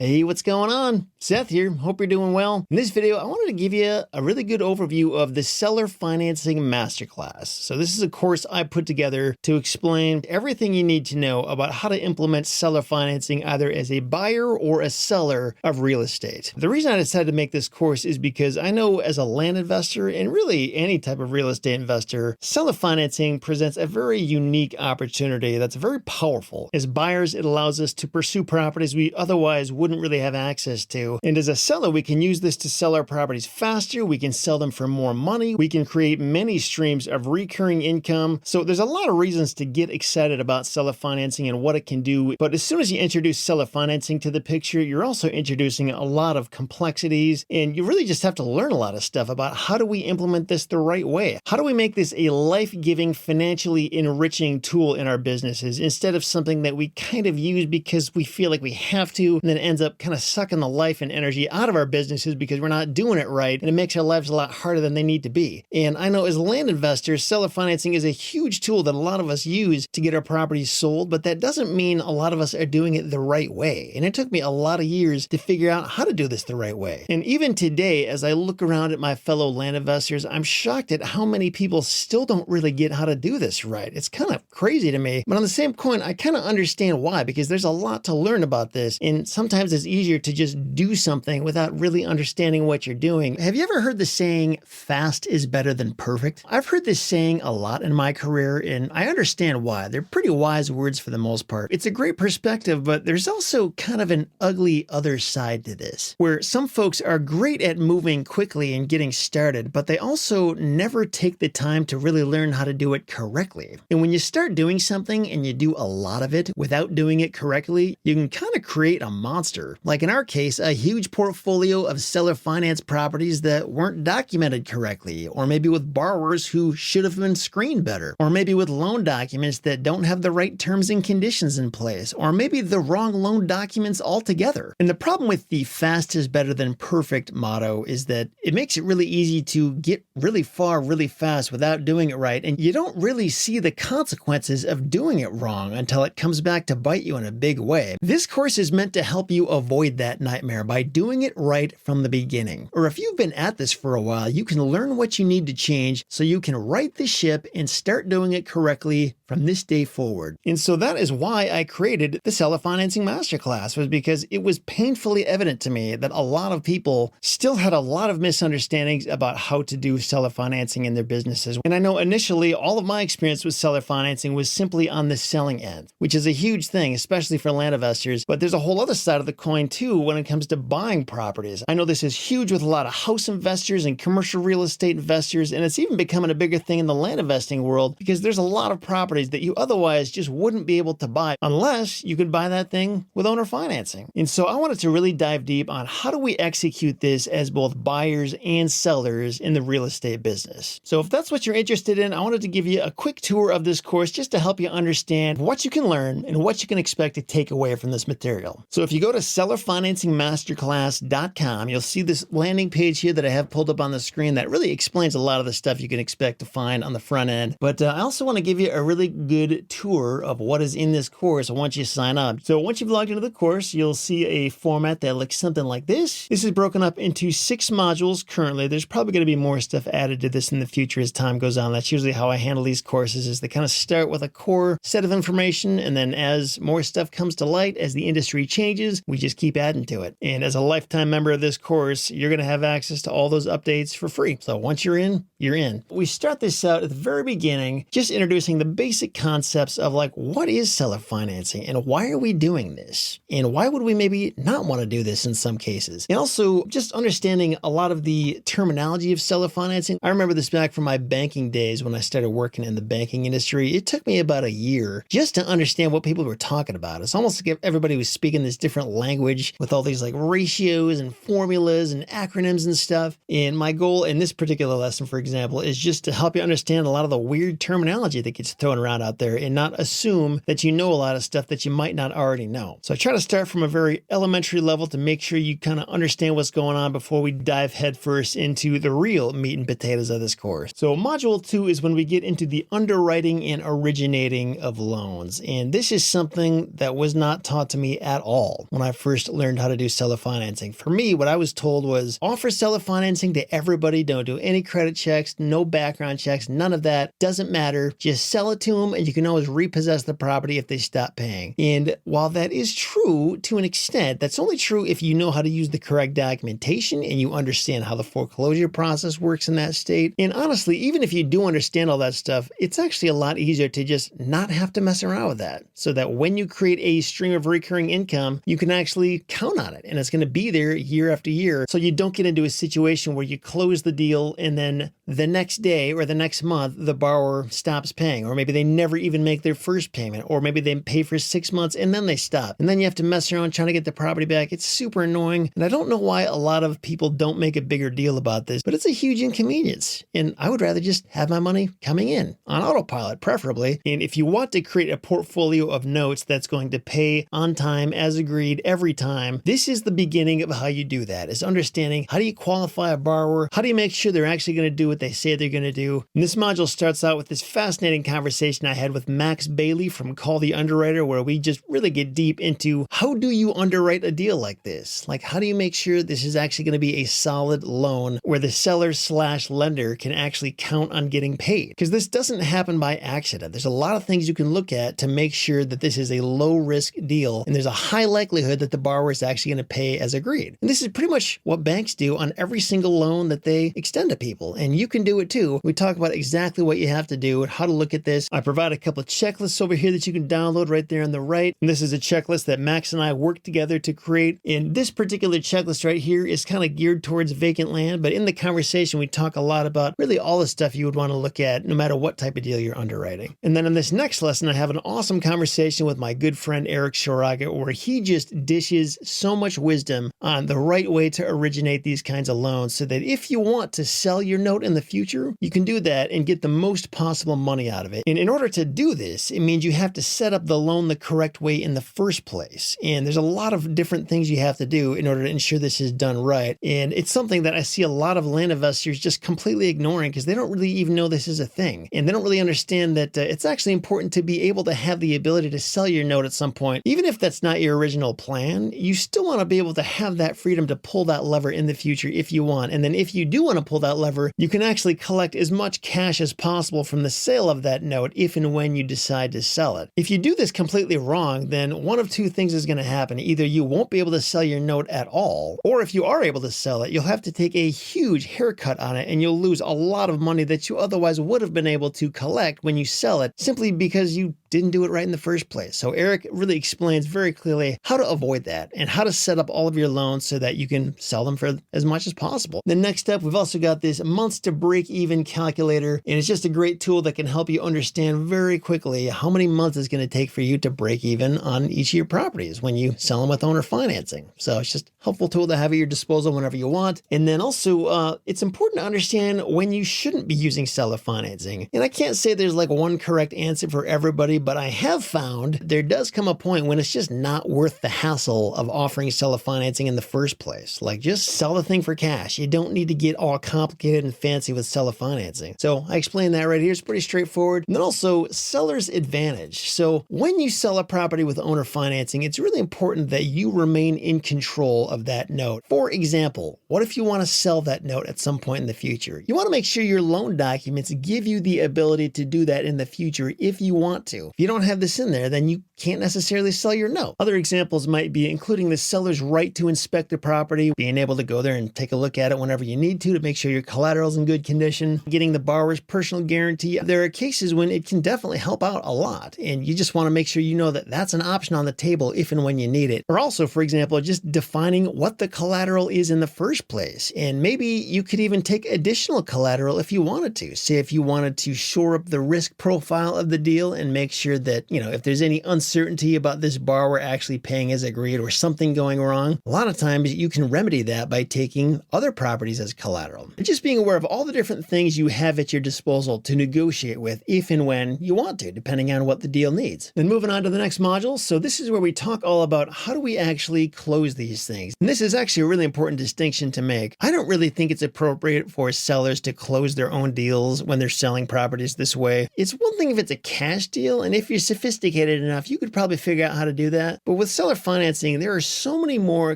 Hey, what's going on? Seth here. Hope you're doing well. In this video, I wanted to give you a really good overview of the Seller Financing Masterclass. So this is a course I put together to explain everything you need to know about how to implement seller financing either as a buyer or a seller of real estate. The reason I decided to make this course is because I know as a land investor and really any type of real estate investor, seller financing presents a very unique opportunity that's very powerful. As buyers, it allows us to pursue properties we otherwise wouldn't really have access to. And as a seller, we can use this to sell our properties faster. We can sell them for more money. We can create many streams of recurring income. So there's a lot of reasons to get excited about seller financing and what it can do. But as soon as you introduce seller financing to the picture, you're also introducing a lot of complexities. And you really just have to learn a lot of stuff about how do we implement this the right way? How do we make this a life-giving, financially enriching tool in our businesses instead of something that we kind of use because we feel like we have to, and then ends up kind of sucking the life and energy out of our businesses because we're not doing it right, and it makes our lives a lot harder than they need to be. And I know as land investors, seller financing is a huge tool that a lot of us use to get our properties sold, but that doesn't mean a lot of us are doing it the right way. And it took me a lot of years to figure out how to do this the right way. And even today, as I look around at my fellow land investors, I'm shocked at how many people still don't really get how to do this right. It's kind of crazy to me, but on the same coin, I kind of understand why, because there's a lot to learn about this, and sometimes it's easier to just do something without really understanding what you're doing. Have you ever heard the saying, fast is better than perfect? I've heard this saying a lot in my career, and I understand why. They're pretty wise words for the most part. It's a great perspective, but there's also kind of an ugly other side to this, where some folks are great at moving quickly and getting started, but they also never take the time to really learn how to do it correctly. And when you start doing something and you do a lot of it without doing it correctly, you can kind of create a monster. Like in our case, a huge portfolio of seller finance properties that weren't documented correctly, or maybe with borrowers who should have been screened better, or maybe with loan documents that don't have the right terms and conditions in place, or maybe the wrong loan documents altogether. And the problem with the fast is better than perfect motto is that it makes it really easy to get really far really fast without doing it right, and you don't really see the consequences of doing it wrong until it comes back to bite you in a big way. This course is meant to help you avoid that nightmare by doing it right from the beginning. Or if you've been at this for a while, you can learn what you need to change so you can right the ship and start doing it correctly from this day forward. And so that is why I created the Seller Financing Masterclass, was because it was painfully evident to me that a lot of people still had a lot of misunderstandings about how to do seller financing in their businesses. And I know initially all of my experience with seller financing was simply on the selling end, which is a huge thing, especially for land investors. But there's a whole other side of the coin too when it comes to buying properties. I know this is huge with a lot of house investors and commercial real estate investors, and it's even becoming a bigger thing in the land investing world because there's a lot of properties that you otherwise just wouldn't be able to buy unless you could buy that thing with owner financing. And so I wanted to really dive deep on how do we execute this as both buyers and sellers in the real estate business. So if that's what you're interested in, I wanted to give you a quick tour of this course just to help you understand what you can learn and what you can expect to take away from this material. So if you go to sellerfinancingmasterclass.com, you'll see this landing page here that I have pulled up on the screen that really explains a lot of the stuff you can expect to find on the front end. But I also want to give you a really good tour of what is in this course once you sign up. So once you've logged into the course, you'll see a format that looks something like this. This is broken up into 6 modules currently. There's probably going to be more stuff added to this in the future as time goes on. That's usually how I handle these courses, is they kind of start with a core set of information, and then as more stuff comes to light, as the industry changes, we just keep adding to it. And as a lifetime member of this course, you're going to have access to all those updates for free. So once you're in, you're in. We start this out at the very beginning, just introducing the basic concepts of like, what is seller financing and why are we doing this? And why would we maybe not want to do this in some cases? And also just understanding a lot of the terminology of seller financing. I remember this back from my banking days when I started working in the banking industry. It took me about a year just to understand what people were talking about. It's almost like everybody was speaking this different language with all these like ratios and formulas and acronyms and stuff. And my goal in this particular lesson, for example, is just to help you understand a lot of the weird terminology that gets thrown around out there and not assume that you know a lot of stuff that you might not already know. So I try to start from a very elementary level to make sure you kind of understand what's going on before we dive headfirst into the real meat and potatoes of this course. So module 2 is when we get into the underwriting and originating of loans. And this is something that was not taught to me at all when I first learned how to do seller financing. For me, what I was told was offer seller financing to everybody. Don't do any credit checks, no background checks, none of that. Doesn't matter. Just sell it to them and you can always repossess the property if they stop paying. And while that is true to an extent, that's only true if you know how to use the correct documentation and you understand how the foreclosure process works in that state. And honestly, even if you do understand all that stuff, it's actually a lot easier to just not have to mess around with that, so that when you create a stream of recurring income, you can actually count on it and it's going to be there year after year. So you don't get into a situation where you close the deal and then the next day or the next month, the borrower stops paying, or maybe they never even make their first payment, or maybe they pay for 6 months and then they stop. And then you have to mess around trying to get the property back. It's super annoying. And I don't know why a lot of people don't make a bigger deal about this, but it's a huge inconvenience. And I would rather just have my money coming in on autopilot, preferably. And if you want to create a portfolio of notes that's going to pay on time as agreed every time, this is the beginning of how you do that, is understanding how do you qualify a borrower? How do you make sure they're actually going to do what they say they're going to do? And this module starts out with this fascinating conversation I had with Max Bailey from Call the Underwriter, where we just really get deep into how do you underwrite a deal like this? Like, how do you make sure this is actually going to be a solid loan where the seller/lender can actually count on getting paid? Because this doesn't happen by accident. There's a lot of things you can look at to make sure that this is a low risk deal and there's a high likelihood that the borrower is actually going to pay as agreed. And this is pretty much what banks do on every single loan that they extend to people. And you can do it too. We talk about exactly what you have to do and how to look at this. I provide a couple of checklists over here that you can download right there on the right. And this is a checklist that Max and I worked together to create. And this particular checklist right here is kind of geared towards vacant land. But in the conversation, we talk a lot about really all the stuff you would want to look at no matter what type of deal you're underwriting. And then in this next lesson, I have an awesome conversation with my good friend Eric Sharaga, where he just dishes so much wisdom on the right way to originate these kinds of loans, so that if you want to sell your note in the future, you can do that and get the most possible money out of it. And in order to do this, it means you have to set up the loan the correct way in the first place. And there's a lot of different things you have to do in order to ensure this is done right. And it's something that I see a lot of land investors just completely ignoring because they don't really even know this is a thing. And they don't really understand that it's actually important to be able to have the ability to sell your note at some point. Even if that's not your original plan, you still want to be able to have that freedom to pull that lever in the future if you want. And then if you do want to pull that lever, you can actually collect as much cash as possible from the sale of that note if and when you decide to sell it. If you do this completely wrong, then one of two things is going to happen. Either you won't be able to sell your note at all, or if you are able to sell it, you'll have to take a huge haircut on it and you'll lose a lot of money that you otherwise would have been able to collect when you sell it, simply because you didn't do it right in the first place. So Eric really explains very clearly how to avoid that and how to set up all of your loans so that you can sell them for as much as possible. Then next up, we've also got this months to break even calculator, and it's just a great tool that can help you understand very quickly how many months it's going to take for you to break even on each of your properties when you sell them with owner financing. So it's just a helpful tool to have at your disposal whenever you want. And then also, it's important to understand when you shouldn't be using seller financing. And I can't say there's like one correct answer for everybody, but I have found there does come a point when it's just not worth the hassle of offering seller financing in the first place. Like, just sell the thing for cash. You don't need to get all complicated and fancy with seller financing. So I explained that right here. It's pretty straightforward. And then also seller's advantage. So when you sell a property with owner financing, it's really important that you remain in control of that note. For example, what if you want to sell that note at some point in the future? You want to make sure your loan documents give you the ability to do that in the future if you want to. If you don't have this in there, then you can't necessarily sell your note. Other examples might be including the seller's right to inspect the property, being able to go there and take a look at it whenever you need to make sure your collateral is in good condition, getting the borrower's personal guarantee. There are cases when it can definitely help out a lot, and you just want to make sure you know that that's an option on the table if and when you need it. Or also, for example, just defining what the collateral is in the first place. And maybe you could even take additional collateral if you wanted to. Say if you wanted to shore up the risk profile of the deal and make sure that, if there's any uncertainty about this borrower actually paying as agreed or something going wrong, a lot of times you can remedy that by taking other properties as collateral. And just being aware of all all the different things you have at your disposal to negotiate with if and when you want to, depending on what the deal needs. Then moving on to the next module. So this is where we talk all about how do we actually close these things. And this is actually a really important distinction to make. I don't really think it's appropriate for sellers to close their own deals when they're selling properties this way. It's one thing if it's a cash deal, and if you're sophisticated enough, you could probably figure out how to do that. But with seller financing, there are so many more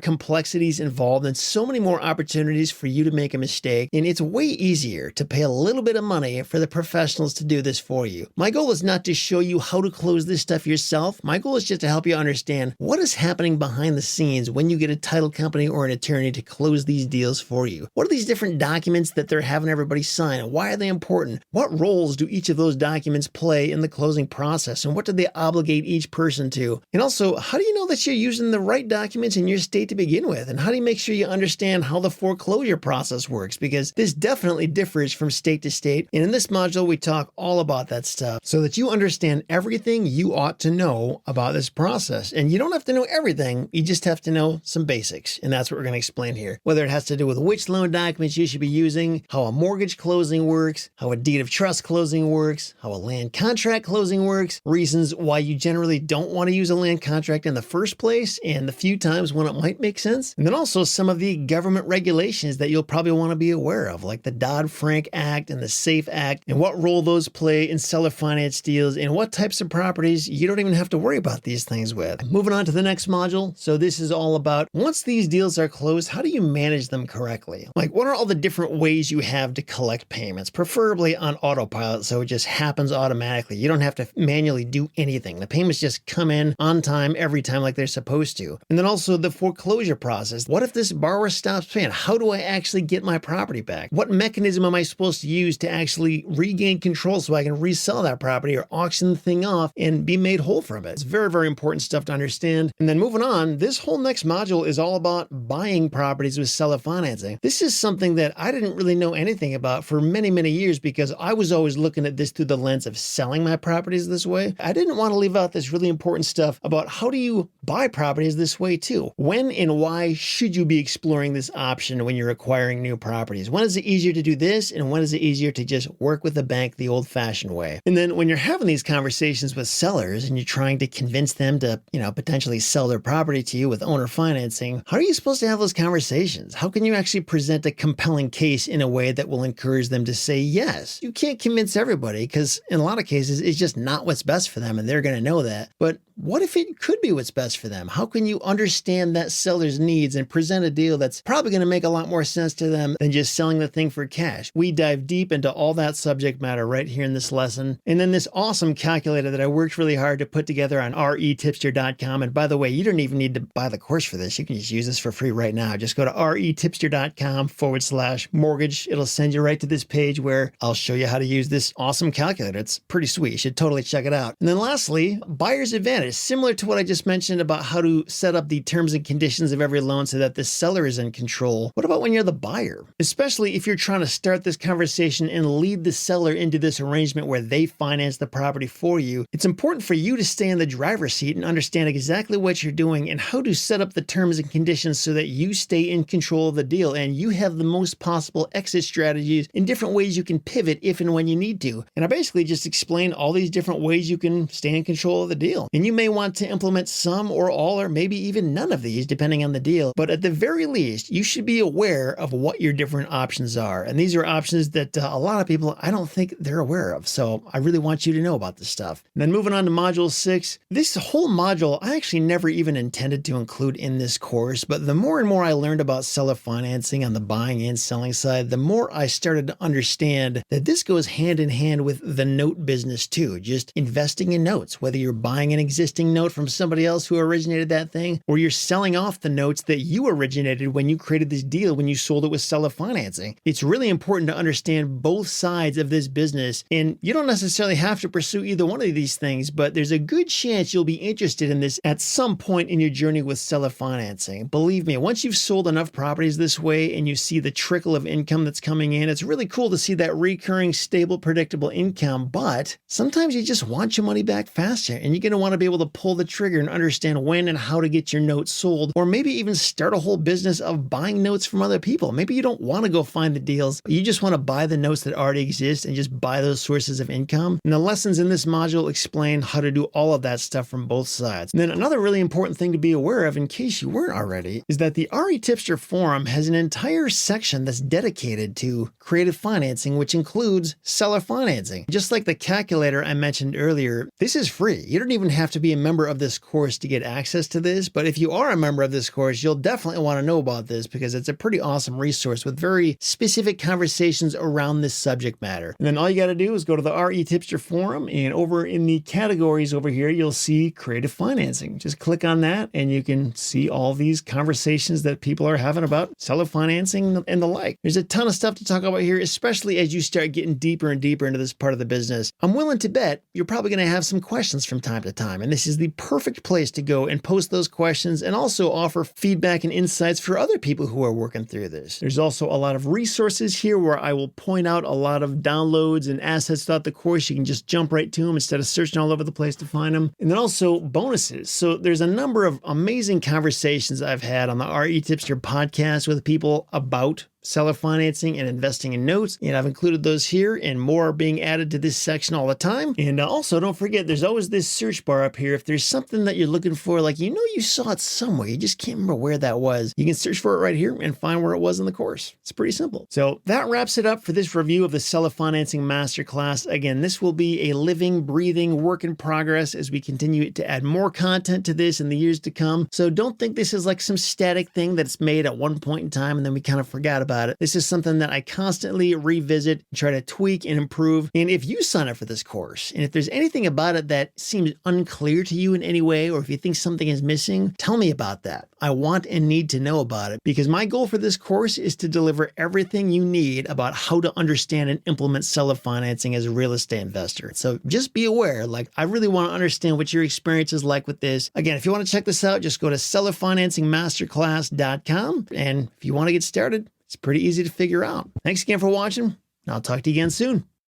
complexities involved and so many more opportunities for you to make a mistake. And it's way easier to pay a little bit of money for the professionals to do this for you. My goal is not to show you how to close this stuff yourself. My goal is just to help you understand what is happening behind the scenes when you get a title company or an attorney to close these deals for you. What are these different documents that they're having everybody sign? Why are they important? What roles do each of those documents play in the closing process? And what do they obligate each person to? And also, how do you know that you're using the right documents in your state to begin with? And how do you make sure you understand how the foreclosure process works? Because this definitely differs from state to state. And in this module, we talk all about that stuff so that you understand everything you ought to know about this process. And you don't have to know everything. You just have to know some basics. And that's what we're going to explain here. Whether it has to do with which loan documents you should be using, how a mortgage closing works, how a deed of trust closing works, how a land contract closing works, reasons why you generally don't want to use a land contract in the first place, and the few times when it might make sense. And then also some of the government regulations that you'll probably want to be aware of, like the Dodd-Frank Act and the SAFE Act, and what role those play in seller finance deals, and what types of properties you don't even have to worry about these things with. Moving on to the next module. So this is all about, once these deals are closed, how do you manage them correctly? Like, what are all the different ways you have to collect payments, preferably on autopilot, so it just happens automatically. You don't have to manually do anything. The payments just come in on time every time like they're supposed to. And then also the foreclosure process. What if this borrower stops paying? How do I actually get my property back? What mechanism am I supposed to use to actually regain control so I can resell that property or auction the thing off and be made whole from it? It's very, very important stuff to understand. And then moving on, this whole next module is all about buying properties with seller financing. This is something that I didn't really know anything about for many, many years because I was always looking at this through the lens of selling my properties this way. I didn't want to leave out this really important stuff about how do you buy properties this way too? When and why should you be exploring this option when you're acquiring new properties? When is it easier to do this, and when is it easier to just work with the bank the old-fashioned way? And then when you're having these conversations with sellers and you're trying to convince them to, potentially sell their property to you with owner financing, how are you supposed to have those conversations? How can you actually present a compelling case in a way that will encourage them to say yes? You can't convince everybody because in a lot of cases, it's just not what's best for them and they're going to know that. But what if it could be what's best for them? How can you understand that seller's needs and present a deal that's probably going to make a lot more sense to them than just selling the thing for cash? We dive deep into all that subject matter right here in this lesson. And then this awesome calculator that I worked really hard to put together on REtipster.com. And by the way, you don't even need to buy the course for this. You can just use this for free right now. Just go to REtipster.com/mortgage. It'll send you right to this page where I'll show you how to use this awesome calculator. It's pretty sweet. You should totally check it out. And then lastly, buyer's advantage. Similar to what I just mentioned about how to set up the terms and conditions of every loan so that the seller is in control. What about when you're the buyer? Especially if you're trying to start this conversation and lead the seller into this arrangement where they finance the property for you. It's important for you to stay in the driver's seat and understand exactly what you're doing and how to set up the terms and conditions so that you stay in control of the deal and you have the most possible exit strategies in different ways you can pivot if and when you need to. And I basically just explained all these different ways you can stay in control of the deal. And you may want to implement some or all or maybe even none of these depending on the deal. But at the very least, you should be aware of what your different options are. And these are options that a lot of people, I don't think they're aware of. So I really want you to know about this stuff. And then moving on to module 6, this whole module, I actually never even intended to include in this course. But the more and more I learned about seller financing on the buying and selling side, the more I started to understand that this goes hand in hand with the note business too. Just investing in notes, whether you're buying an existing note from somebody else who originated that thing, or you're selling off the notes that you originated when you created this deal when you sold it with seller financing. It's really important to understand both sides of this business, and you don't necessarily have to pursue either one of these things, but there's a good chance you'll be interested in this at some point in your journey with seller financing. Believe me, once you've sold enough properties this way and you see the trickle of income that's coming in, it's really cool to see that recurring, stable, predictable income, but sometimes you just want your money back faster, and you're going to want to be able to pull the trigger and understand when and how to get your notes sold, or maybe even start a whole business of buying notes from other people. Maybe you don't want to go find the deal details. You just want to buy the notes that already exist and just buy those sources of income. And the lessons in this module explain how to do all of that stuff from both sides. And then another really important thing to be aware of, in case you weren't already, is that the REtipster forum has an entire section that's dedicated to creative financing, which includes seller financing. Just like the calculator I mentioned earlier, this is free. You don't even have to be a member of this course to get access to this, but if you are a member of this course, you'll definitely want to know about this because it's a pretty awesome resource with very specific conversations around this subject matter. And then all you got to do is go to the REtipster forum, and over in the categories over here, you'll see creative financing. Just click on that and you can see all these conversations that people are having about seller financing and the like. There's a ton of stuff to talk about here, especially as you start getting deeper and deeper into this part of the business. I'm willing to bet you're probably going to have some questions from time to time, and this is the perfect place to go and post those questions and also offer feedback and insights for other people who are working through this. There's also a lot of resources here where I will point out a lot of downloads and assets throughout the course. You can just jump right to them instead of searching all over the place to find them. And then also bonuses. So there's a number of amazing conversations I've had on the REtipster podcast with people about seller financing and investing in notes, and I've included those here, and more are being added to this section all the time. And also don't forget, there's always this search bar up here. If there's something that you're looking for, like you saw it somewhere, you just can't remember where that was, you can search for it right here and find where it was in the course. It's pretty simple. So that wraps it up for this review of the Seller Financing Masterclass. Again, this will be a living, breathing work in progress as we continue to add more content to this in the years to come. So don't think this is like some static thing that's made at one point in time and then we kind of forgot about it. This is something that I constantly revisit, try to tweak and improve. And if you sign up for this course, and if there's anything about it that seems unclear to you in any way, or if you think something is missing, tell me about that. I want and need to know about it, because my goal for this course is to deliver everything you need about how to understand and implement seller financing as a real estate investor. So just be aware, like I really want to understand what your experience is like with this. Again, if you want to check this out, just go to sellerfinancingmasterclass.com. And if you want to get started, it's pretty easy to figure out. Thanks again for watching. I'll talk to you again soon.